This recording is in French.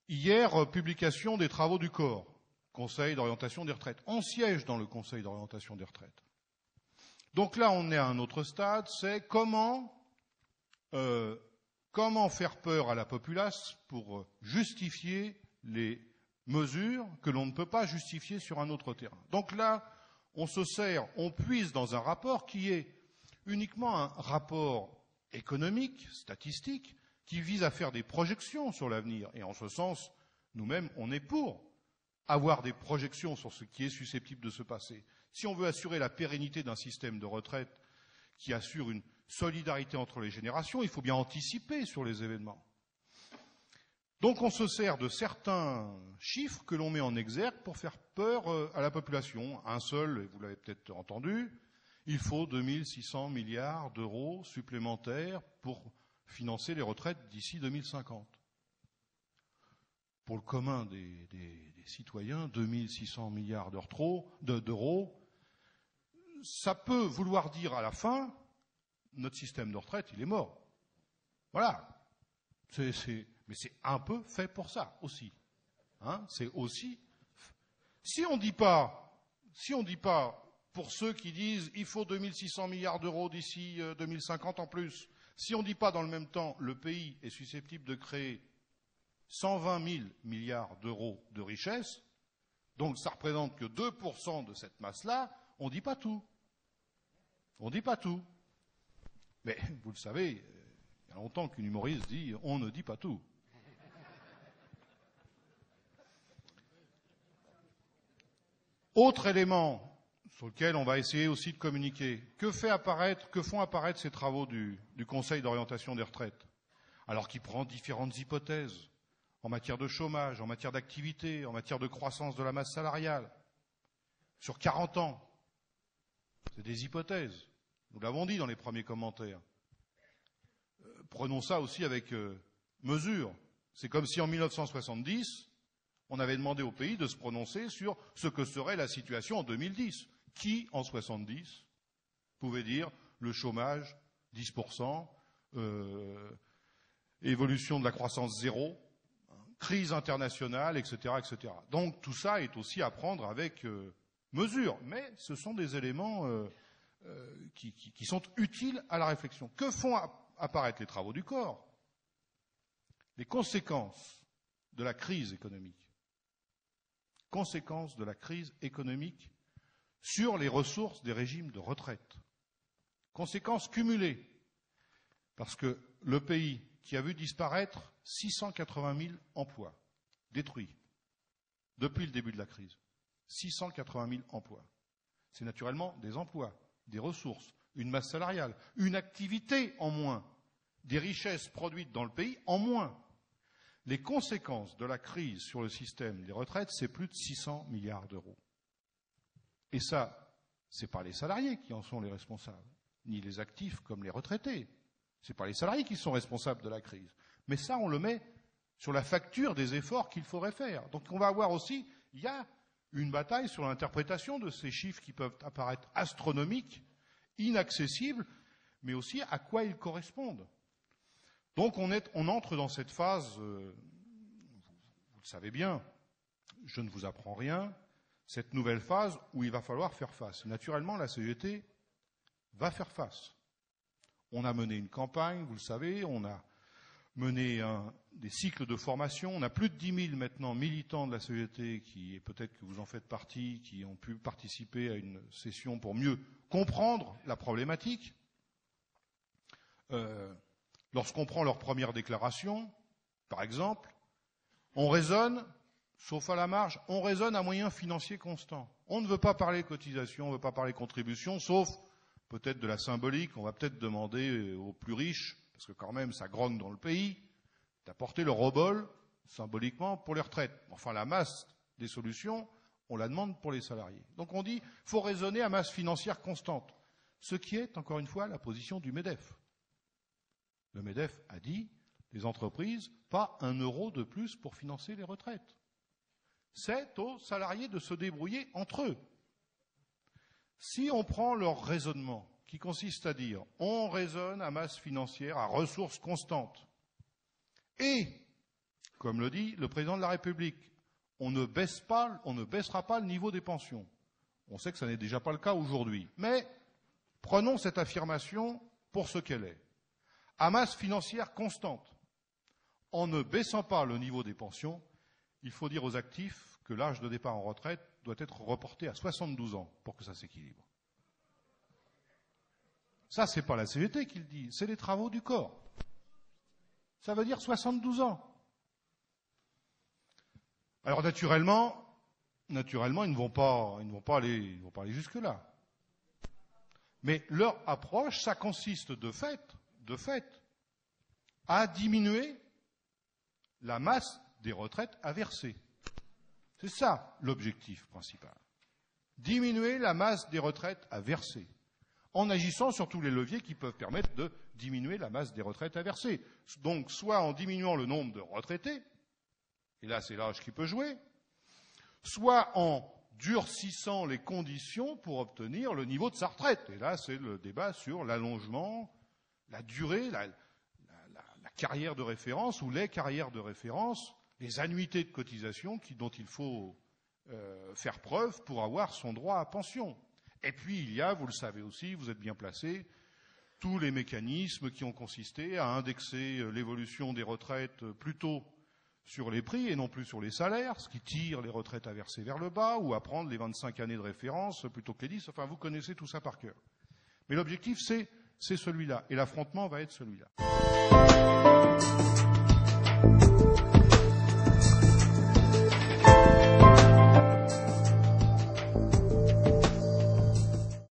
Hier, publication des travaux du COR, Conseil d'orientation des retraites. On siège dans le Conseil d'orientation des retraites. Donc là, on est à un autre stade, c'est comment faire peur à la populace pour justifier les mesures que l'on ne peut pas justifier sur un autre terrain. Donc là, on puise dans un rapport qui est uniquement un rapport économique, statistique, qui vise à faire des projections sur l'avenir. Et en ce sens, nous-mêmes, on est pour avoir des projections sur ce qui est susceptible de se passer. Si on veut assurer la pérennité d'un système de retraite qui assure une solidarité entre les générations, il faut bien anticiper sur les événements. Donc on se sert de certains chiffres que l'on met en exergue pour faire peur à la population. Un seul, et vous l'avez peut-être entendu, il faut 2600 milliards d'euros supplémentaires pour financer les retraites d'ici 2050. Pour le commun des citoyens, 2600 milliards d'euros, ça peut vouloir dire à la fin, notre système de retraite, il est mort. Voilà. Mais c'est un peu fait pour ça aussi. Hein, c'est aussi. Si on dit pas, pour ceux qui disent il faut 2600 milliards d'euros d'ici 2050 en plus, si on ne dit pas dans le même temps le pays est susceptible de créer 120 000 milliards d'euros de richesse, donc ça représente que 2% de cette masse-là, on ne dit pas tout. On ne dit pas tout. Mais vous le savez, il y a longtemps qu'une humoriste dit on ne dit pas tout. Autre élément sur lequel on va essayer aussi de communiquer, que font apparaître ces travaux du Conseil d'orientation des retraites, alors qu'il prend différentes hypothèses en matière de chômage, en matière d'activité, en matière de croissance de la masse salariale, sur 40 ans. C'est des hypothèses. Nous l'avons dit dans les premiers commentaires. Prenons ça aussi avec mesure. C'est comme si en 1970, on avait demandé au pays de se prononcer sur ce que serait la situation en 2010. Qui, en 70, pouvait dire le chômage, 10%, évolution de la croissance zéro, crise internationale, etc., etc. Donc tout ça est aussi à prendre avec mesure. Mais ce sont des éléments qui sont utiles à la réflexion. Que font apparaître les travaux du COR? Les conséquences de la crise économique. Conséquences de la crise économique sur les ressources des régimes de retraite. Conséquences cumulées, parce que le pays qui a vu disparaître 680 000 emplois détruits depuis le début de la crise, 680 000 emplois, c'est naturellement des emplois, des ressources, une masse salariale, une activité en moins, des richesses produites dans le pays en moins. Les conséquences de la crise sur le système des retraites, c'est plus de 600 milliards d'euros. Et ça, c'est pas les salariés qui en sont les responsables, ni les actifs comme les retraités. C'est pas les salariés qui sont responsables de la crise. Mais ça, on le met sur la facture des efforts qu'il faudrait faire. Donc on va avoir aussi, il y a une bataille sur l'interprétation de ces chiffres qui peuvent apparaître astronomiques, inaccessibles, mais aussi à quoi ils correspondent. Donc on entre dans cette phase, vous le savez bien, je ne vous apprends rien, cette nouvelle phase où il va falloir faire face. Naturellement, la CGT va faire face. On a mené une campagne, vous le savez, on a mené des cycles de formation. On a plus de 10 000 maintenant militants de la CGT qui, et peut-être que vous en faites partie, qui ont pu participer à une session pour mieux comprendre la problématique. Lorsqu'on prend leur première déclaration, par exemple, on raisonne, sauf à la marge, on raisonne à moyens financiers constants. On ne veut pas parler cotisation, on ne veut pas parler contribution, sauf peut-être de la symbolique. On va peut-être demander aux plus riches, parce que quand même ça grogne dans le pays, d'apporter le rebol symboliquement pour les retraites. Enfin, la masse des solutions, on la demande pour les salariés. Donc on dit, il faut raisonner à masse financière constante. Ce qui est, encore une fois, la position du MEDEF. Le MEDEF a dit, les entreprises, pas 1 euro de plus pour financer les retraites. C'est aux salariés de se débrouiller entre eux. Si on prend leur raisonnement, qui consiste à dire, on raisonne à masse financière, à ressources constantes, et comme le dit le président de la République. On ne baissera pas le niveau des pensions. On sait que ça n'est déjà pas le cas aujourd'hui. Mais prenons cette affirmation pour ce qu'elle est. À masse financière constante, en ne baissant pas le niveau des pensions, il faut dire aux actifs que l'âge de départ en retraite doit être reporté à 72 ans pour que ça s'équilibre. Ça, c'est pas la CGT qui le dit, c'est les travaux du corps. Ça veut dire 72 ans. Alors naturellement, ils ne vont pas aller jusque-là. Mais leur approche, ça consiste de fait, à diminuer la masse des retraites à verser. C'est ça l'objectif principal. Diminuer la masse des retraites à verser, en agissant sur tous les leviers qui peuvent permettre de diminuer la masse des retraites à verser. Donc, soit en diminuant le nombre de retraités, et là c'est l'âge qui peut jouer, soit en durcissant les conditions pour obtenir le niveau de sa retraite. Et là, c'est le débat sur l'allongement, la durée, la carrière de référence ou les carrières de référence, les annuités de cotisation dont il faut faire preuve pour avoir son droit à pension. Et puis il y a, vous le savez aussi, vous êtes bien placés, tous les mécanismes qui ont consisté à indexer l'évolution des retraites plutôt sur les prix et non plus sur les salaires, ce qui tire les retraites à verser vers le bas, ou à prendre les 25 années de référence plutôt que les 10. Enfin, vous connaissez tout ça par cœur. Mais l'objectif, c'est celui-là. Et l'affrontement va être celui-là.